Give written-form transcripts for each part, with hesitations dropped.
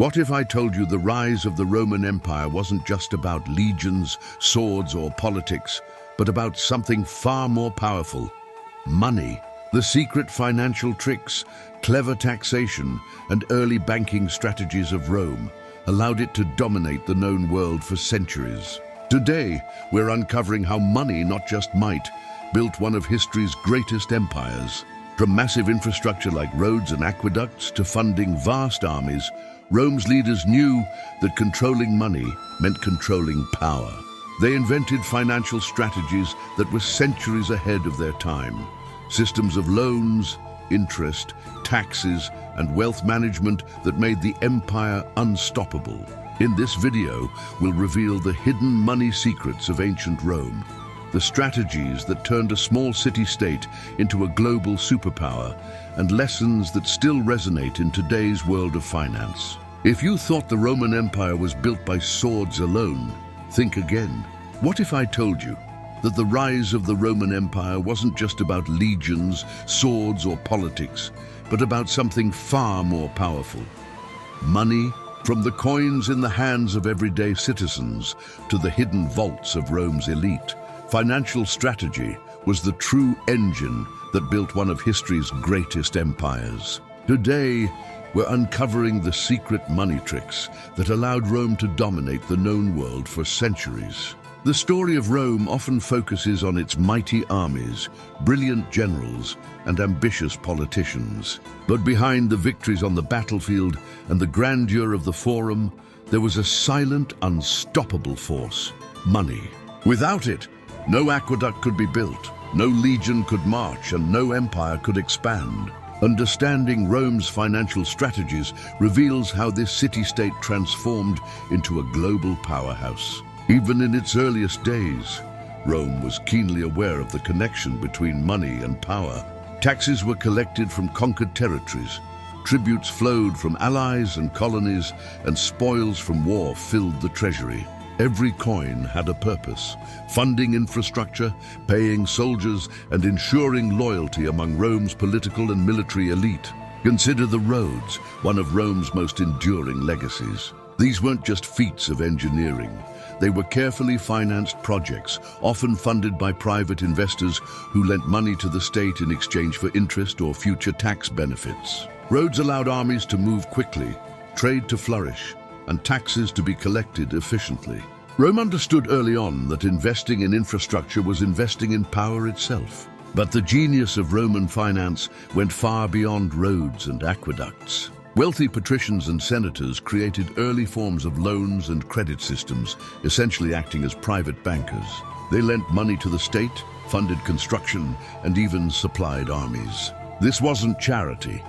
What if I told you the rise of the Roman Empire wasn't just about legions, swords, or politics, but about something far more powerful: money. The secret financial tricks, clever taxation, and early banking strategies of Rome allowed it to dominate the known world for centuries. Today, we're uncovering how money, not just might, built one of history's greatest empires. From massive infrastructure like roads and aqueducts to funding vast armies, Rome's leaders knew that controlling money meant controlling power. They invented financial strategies that were centuries ahead of their time. Systems of loans, interest, taxes, and wealth management that made the empire unstoppable. In this video, we'll reveal the hidden money secrets of ancient Rome, the strategies that turned a small city-state into a global superpower, and lessons that still resonate in today's world of finance. If you thought the Roman Empire was built by swords alone, think again. What if I told you that the rise of the Roman Empire wasn't just about legions, swords, or politics, but about something far more powerful: money? From the coins in the hands of everyday citizens to the hidden vaults of Rome's elite, financial strategy was the true engine that built one of history's greatest empires. Today, we're uncovering the secret money tricks that allowed Rome to dominate the known world for centuries. The story of Rome often focuses on its mighty armies, brilliant generals, and ambitious politicians. But behind the victories on the battlefield and the grandeur of the Forum, there was a silent, unstoppable force: money. Without it, no aqueduct could be built, no legion could march, and no empire could expand. Understanding Rome's financial strategies reveals how this city-state transformed into a global powerhouse. Even in its earliest days, Rome was keenly aware of the connection between money and power. Taxes were collected from conquered territories, tributes flowed from allies and colonies, and spoils from war filled the treasury. Every coin had a purpose: funding infrastructure, paying soldiers, and ensuring loyalty among Rome's political and military elite. Consider the roads, one of Rome's most enduring legacies. These weren't just feats of engineering. They were carefully financed projects, often funded by private investors who lent money to the state in exchange for interest or future tax benefits. Roads allowed armies to move quickly, trade to flourish, and taxes to be collected efficiently. Rome understood early on that investing in infrastructure was investing in power itself. But the genius of Roman finance went far beyond roads and aqueducts. Wealthy patricians and senators created early forms of loans and credit systems, essentially acting as private bankers. They lent money to the state, funded construction, and even supplied armies. This wasn't charity.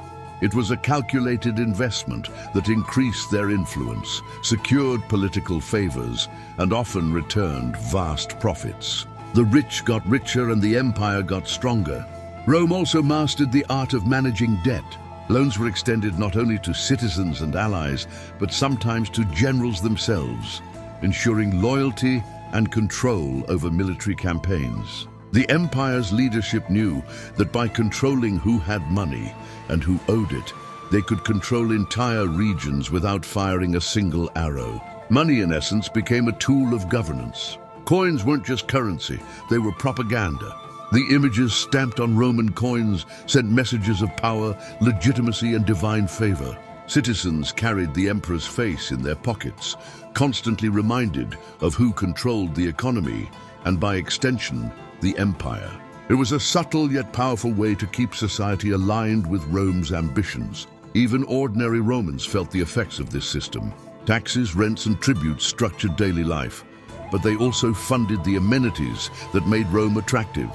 It was a calculated investment that increased their influence, secured political favors, and often returned vast profits. The rich got richer and the empire got stronger. Rome also mastered the art of managing debt. Loans were extended not only to citizens and allies, but sometimes to generals themselves, ensuring loyalty and control over military campaigns. The empire's leadership knew that by controlling who had money and who owed it, they could control entire regions without firing a single arrow. Money, in essence, became a tool of governance. Coins weren't just currency, they were propaganda. The images stamped on Roman coins sent messages of power, legitimacy, and divine favor. Citizens carried the emperor's face in their pockets, constantly reminded of who controlled the economy and, by extension, the empire. It was a subtle yet powerful way to keep society aligned with Rome's ambitions. Even ordinary Romans felt the effects of this system. Taxes, rents, and tributes structured daily life, but they also funded the amenities that made Rome attractive: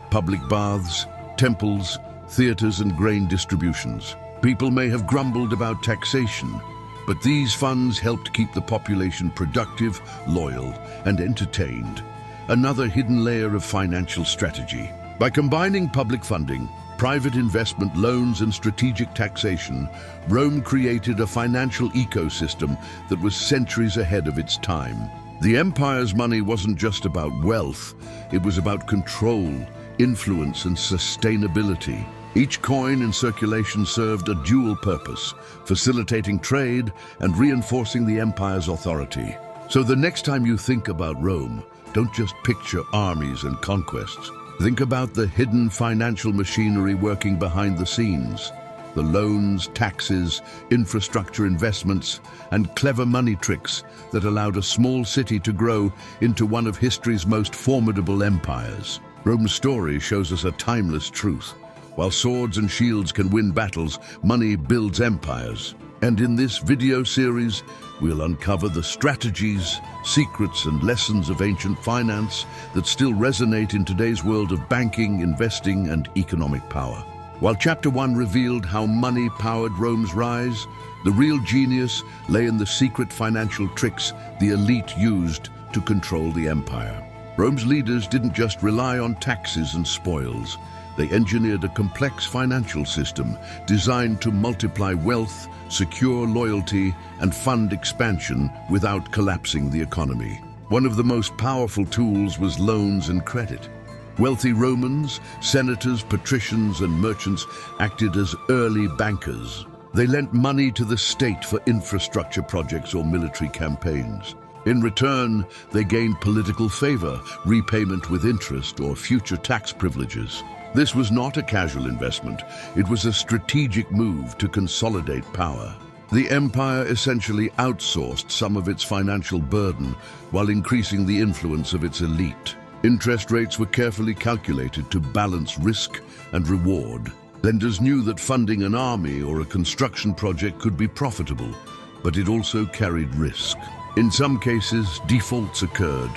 public baths, temples, theaters, and grain distributions. People may have grumbled about taxation, but these funds helped keep the population productive, loyal, and entertained. Another hidden layer of financial strategy. By combining public funding, private investment, loans, and strategic taxation, Rome created a financial ecosystem that was centuries ahead of its time. The empire's money wasn't just about wealth, it was about control, influence, and sustainability. Each coin in circulation served a dual purpose, facilitating trade and reinforcing the empire's authority. So the next time you think about Rome, don't just picture armies and conquests. Think about the hidden financial machinery working behind the scenes. The loans, taxes, infrastructure investments, and clever money tricks that allowed a small city to grow into one of history's most formidable empires. Rome's story shows us a timeless truth. While swords and shields can win battles, money builds empires. And in this video series, we'll uncover the strategies, secrets, and lessons of ancient finance that still resonate in today's world of banking, investing, and economic power. While Chapter 1 revealed how money powered Rome's rise, the real genius lay in the secret financial tricks the elite used to control the empire. Rome's leaders didn't just rely on taxes and spoils. They engineered a complex financial system designed to multiply wealth, secure loyalty, and fund expansion without collapsing the economy. One of the most powerful tools was loans and credit. Wealthy Romans, senators, patricians, and merchants acted as early bankers. They lent money to the state for infrastructure projects or military campaigns. In return, they gained political favor, repayment with interest, or future tax privileges. This was not a casual investment. It was a strategic move to consolidate power. The empire essentially outsourced some of its financial burden while increasing the influence of its elite. Interest rates were carefully calculated to balance risk and reward. Lenders knew that funding an army or a construction project could be profitable, but it also carried risk. In some cases, defaults occurred,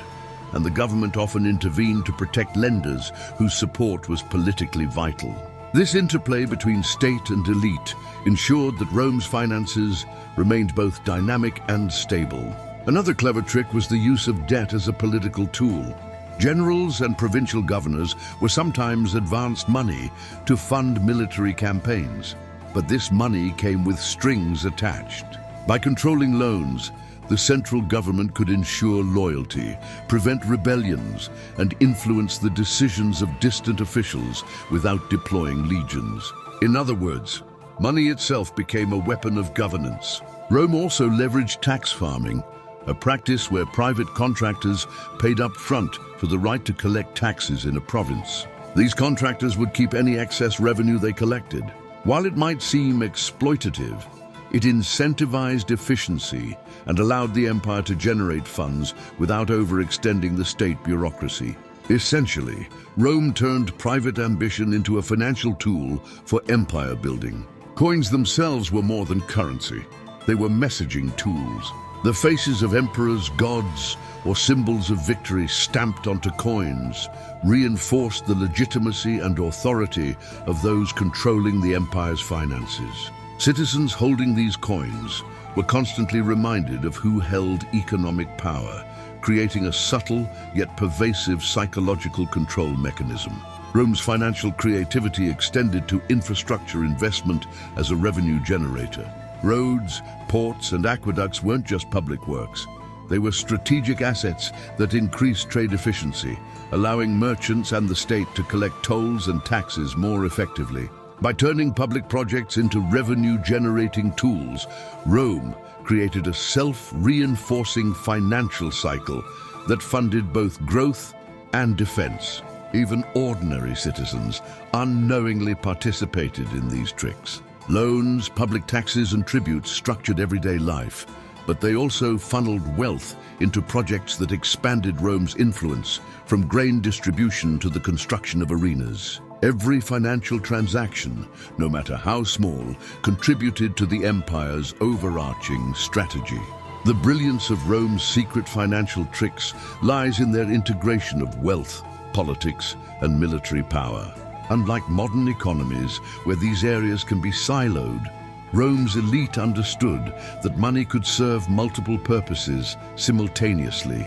and the government often intervened to protect lenders whose support was politically vital. This interplay between state and elite ensured that Rome's finances remained both dynamic and stable. Another clever trick was the use of debt as a political tool. Generals and provincial governors were sometimes advanced money to fund military campaigns, but this money came with strings attached. By controlling loans, the central government could ensure loyalty, prevent rebellions, and influence the decisions of distant officials without deploying legions. In other words, money itself became a weapon of governance. Rome also leveraged tax farming, a practice where private contractors paid up front for the right to collect taxes in a province. These contractors would keep any excess revenue they collected. While it might seem exploitative, it incentivized efficiency and allowed the empire to generate funds without overextending the state bureaucracy. Essentially, Rome turned private ambition into a financial tool for empire building. Coins themselves were more than currency. They were messaging tools. The faces of emperors, gods, or symbols of victory stamped onto coins reinforced the legitimacy and authority of those controlling the empire's finances. Citizens holding these coins were constantly reminded of who held economic power, creating a subtle yet pervasive psychological control mechanism. Rome's financial creativity extended to infrastructure investment as a revenue generator. Roads, ports, and aqueducts weren't just public works. They were strategic assets that increased trade efficiency, allowing merchants and the state to collect tolls and taxes more effectively. By turning public projects into revenue-generating tools, Rome created a self-reinforcing financial cycle that funded both growth and defense. Even ordinary citizens unknowingly participated in these tricks. Loans, public taxes, and tributes structured everyday life, but they also funneled wealth into projects that expanded Rome's influence, from grain distribution to the construction of arenas. Every financial transaction, no matter how small, contributed to the empire's overarching strategy. The brilliance of Rome's secret financial tricks lies in their integration of wealth, politics, and military power. Unlike modern economies, where these areas can be siloed, Rome's elite understood that money could serve multiple purposes simultaneously: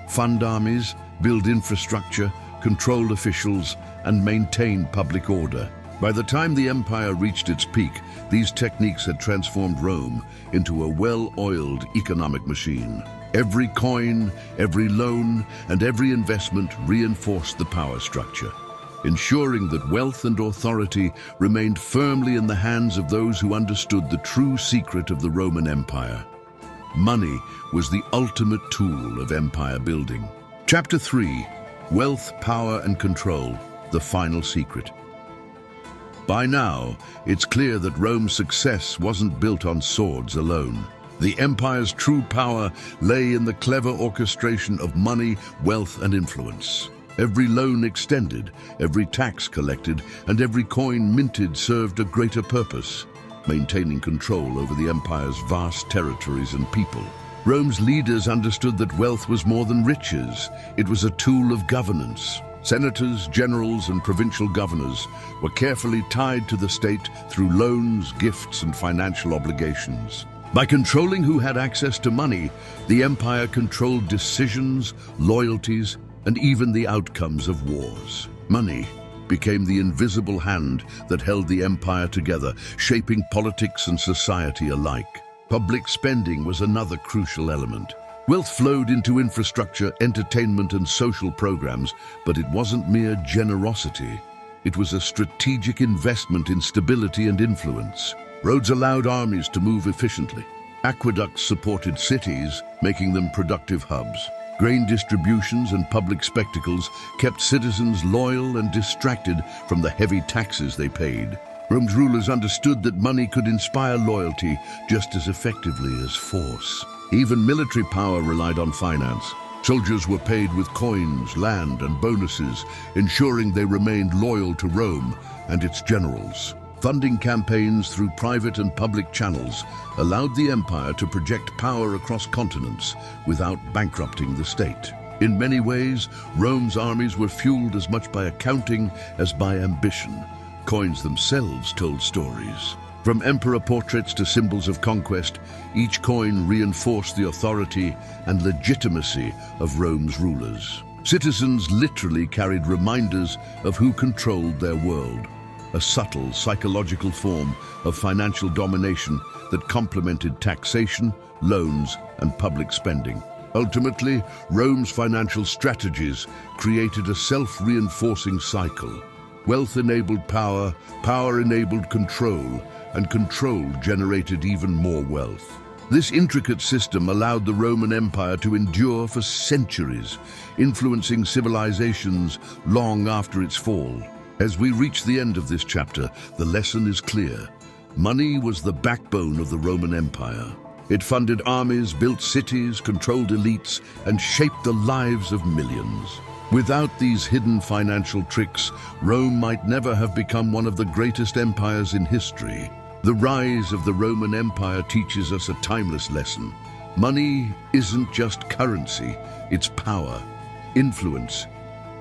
fund armies, build infrastructure, control officials, and maintain public order. By the time the empire reached its peak, these techniques had transformed Rome into a well-oiled economic machine. Every coin, every loan, and every investment reinforced the power structure. ensuring that wealth and authority remained firmly in the hands of those who understood the true secret of the Roman Empire. Money was the ultimate tool of empire building. Chapter 3: Wealth, Power and Control, the Final Secret. By now, it's clear that Rome's success wasn't built on swords alone. The empire's true power lay in the clever orchestration of money, wealth and influence. Every loan extended, every tax collected, and every coin minted served a greater purpose, maintaining control over the empire's vast territories and people. Rome's leaders understood that wealth was more than riches. It was a tool of governance. Senators, generals, and provincial governors were carefully tied to the state through loans, gifts, and financial obligations. By controlling who had access to money, the empire controlled decisions, loyalties, and even the outcomes of wars. Money became the invisible hand that held the empire together, shaping politics and society alike. Public spending was another crucial element. Wealth flowed into infrastructure, entertainment, and social programs, but it wasn't mere generosity. It was a strategic investment in stability and influence. Roads allowed armies to move efficiently. Aqueducts supported cities, making them productive hubs. Grain distributions and public spectacles kept citizens loyal and distracted from the heavy taxes they paid. Rome's rulers understood that money could inspire loyalty just as effectively as force. Even military power relied on finance. Soldiers were paid with coins, land, and bonuses, ensuring they remained loyal to Rome and its generals. Funding campaigns through private and public channels allowed the empire to project power across continents without bankrupting the state. In many ways, Rome's armies were fueled as much by accounting as by ambition. Coins themselves told stories. From emperor portraits to symbols of conquest, each coin reinforced the authority and legitimacy of Rome's rulers. Citizens literally carried reminders of who controlled their world, a subtle psychological form of financial domination that complemented taxation, loans, and public spending. Ultimately, Rome's financial strategies created a self-reinforcing cycle. Wealth enabled power, power enabled control, and control generated even more wealth. This intricate system allowed the Roman Empire to endure for centuries, influencing civilizations long after its fall. As we reach the end of this chapter, the lesson is clear. Money was the backbone of the Roman Empire. It funded armies, built cities, controlled elites, and shaped the lives of millions. Without these hidden financial tricks, Rome might never have become one of the greatest empires in history. The rise of the Roman Empire teaches us a timeless lesson. Money isn't just currency, it's power, influence,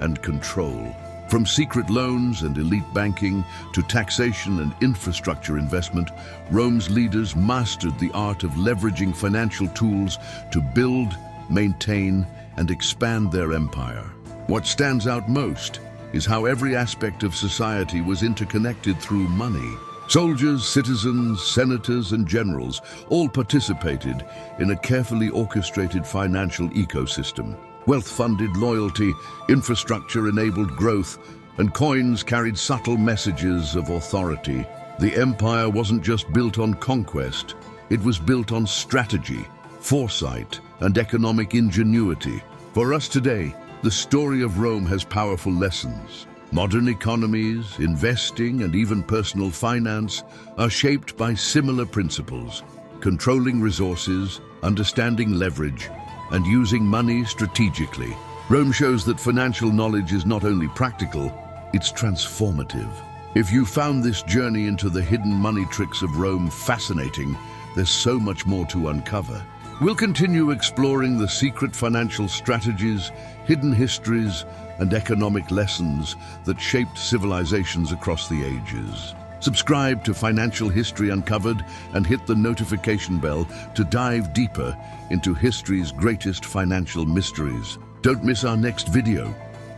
and control. From secret loans and elite banking to taxation and infrastructure investment, Rome's leaders mastered the art of leveraging financial tools to build, maintain, and expand their empire. What stands out most is how every aspect of society was interconnected through money. Soldiers, citizens, senators, and generals all participated in a carefully orchestrated financial ecosystem. Wealth funded loyalty, infrastructure enabled growth, and coins carried subtle messages of authority. The empire wasn't just built on conquest, it was built on strategy, foresight, and economic ingenuity. For us today, the story of Rome has powerful lessons. Modern economies, investing, and even personal finance are shaped by similar principles: controlling resources, understanding leverage, and using money strategically. Rome shows that financial knowledge is not only practical, it's transformative. If you found this journey into the hidden money tricks of Rome fascinating, there's so much more to uncover. We'll continue exploring the secret financial strategies, hidden histories, and economic lessons that shaped civilizations across the ages. Subscribe to Financial History Uncovered and hit the notification bell to dive deeper into history's greatest financial mysteries. Don't miss our next video,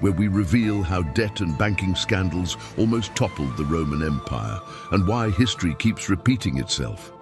where we reveal how debt and banking scandals almost toppled the Roman Empire and why history keeps repeating itself.